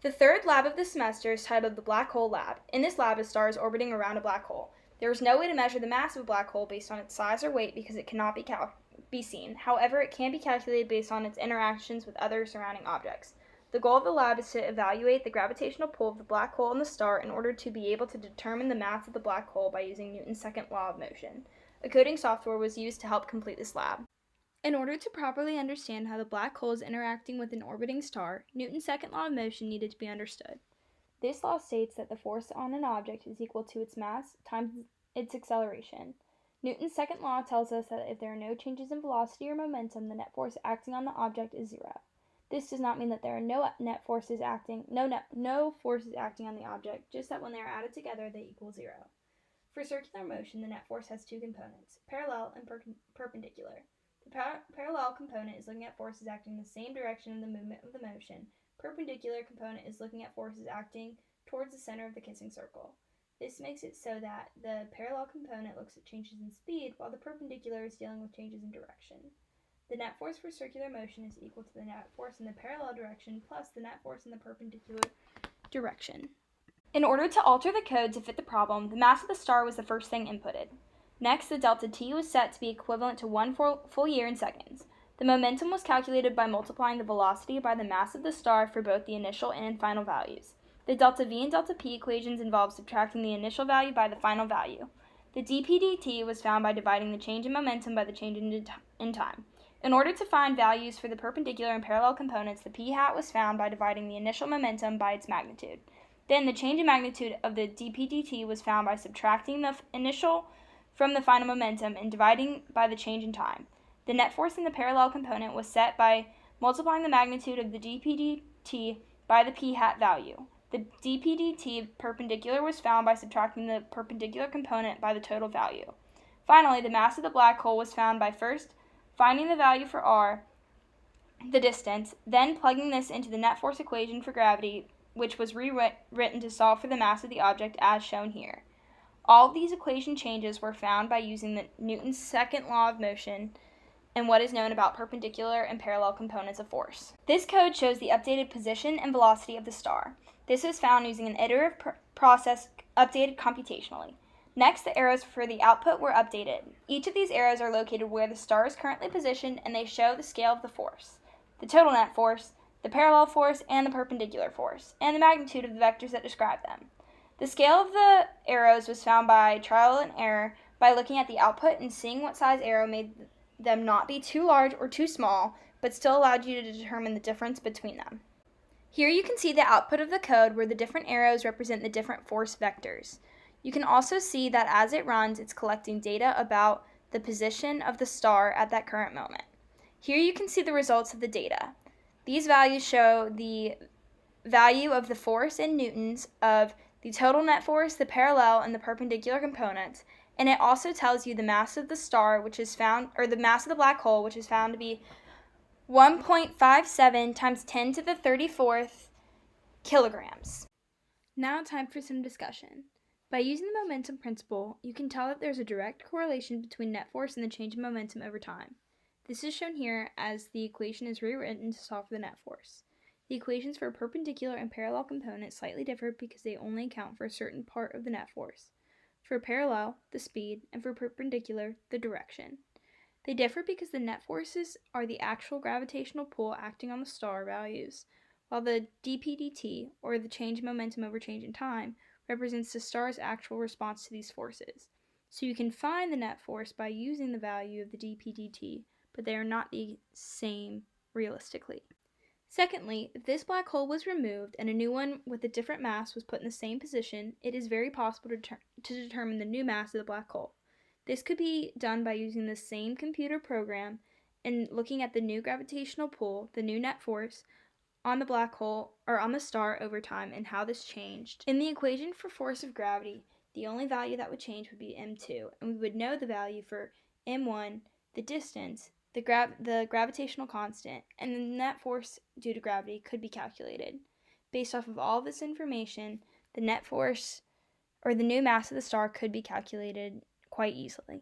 The third lab of the semester is titled the Black Hole Lab. In this lab, a star is orbiting around a black hole. There is no way to measure the mass of a black hole based on its size or weight because it cannot be seen. However, it can be calculated based on its interactions with other surrounding objects. The goal of the lab is to evaluate the gravitational pull of the black hole and the star in order to be able to determine the mass of the black hole by using Newton's second law of motion. A coding software was used to help complete this lab. In order to properly understand how the black hole is interacting with an orbiting star, Newton's second law of motion needed to be understood. This law states that the force on an object is equal to its mass times its acceleration. Newton's second law tells us that if there are no changes in velocity or momentum, the net force acting on the object is zero. This does not mean that there are no forces acting on the object, just that when they are added together, they equal zero. For circular motion, the net force has two components, parallel and perpendicular. The parallel component is looking at forces acting in the same direction in the movement of the motion. Perpendicular component is looking at forces acting towards the center of the kissing circle. This makes it so that the parallel component looks at changes in speed, while the perpendicular is dealing with changes in direction. The net force for circular motion is equal to the net force in the parallel direction plus the net force in the perpendicular direction. In order to alter the code to fit the problem, the mass of the star was the first thing inputted. Next, the delta t was set to be equivalent to 1 full year in seconds. The momentum was calculated by multiplying the velocity by the mass of the star for both the initial and final values. The delta v and delta p equations involve subtracting the initial value by the final value. The dp/dt was found by dividing the change in momentum by the change in time. In order to find values for the perpendicular and parallel components, the p-hat was found by dividing the initial momentum by its magnitude. Then the change in magnitude of the dp/dt was found by subtracting the initial from the final momentum and dividing by the change in time. The net force in the parallel component was set by multiplying the magnitude of the dp/dt by the p-hat value. The dp/dt perpendicular was found by subtracting the perpendicular component by the total value. Finally, the mass of the black hole was found by first finding the value for r, the distance, then plugging this into the net force equation for gravity, which was rewritten to solve for the mass of the object as shown here. All of these equation changes were found by using Newton's second law of motion and what is known about perpendicular and parallel components of force. This code shows the updated position and velocity of the star. This was found using an iterative process updated computationally. Next, the arrows for the output were updated. Each of these arrows are located where the star is currently positioned, and they show the scale of the force, the total net force, the parallel force, and the perpendicular force, and the magnitude of the vectors that describe them. The scale of the arrows was found by trial and error by looking at the output and seeing what size arrow made them not be too large or too small, but still allowed you to determine the difference between them. Here you can see the output of the code where the different arrows represent the different force vectors. You can also see that as it runs, it's collecting data about the position of the star at that current moment. Here you can see the results of the data. These values show the value of the force in newtons of the total net force, the parallel, and the perpendicular components, and it also tells you the mass of the star, which is found, or the mass of the black hole, which is found to be 1.57 times 10 to the 34th kilograms. Now time for some discussion. By using the momentum principle, you can tell that there's a direct correlation between net force and the change in momentum over time. This is shown here as the equation is rewritten to solve for the net force. The equations for perpendicular and parallel components slightly differ because they only account for a certain part of the net force. For parallel, the speed, and for perpendicular, the direction. They differ because the net forces are the actual gravitational pull acting on the star values, while the dp/dt, or the change in momentum over change in time, represents the star's actual response to these forces. So you can find the net force by using the value of the dp/dt, but they are not the same realistically. Secondly, if this black hole was removed and a new one with a different mass was put in the same position, it is very possible to determine the new mass of the black hole. This could be done by using the same computer program and looking at the new gravitational pull, the new net force, on the black hole or on the star over time and how this changed. In the equation for force of gravity, the only value that would change would be m2, and we would know the value for m1, the distance, the gravitational constant, and the net force due to gravity could be calculated. Based off of all this information, the net force or the new mass of the star could be calculated quite easily.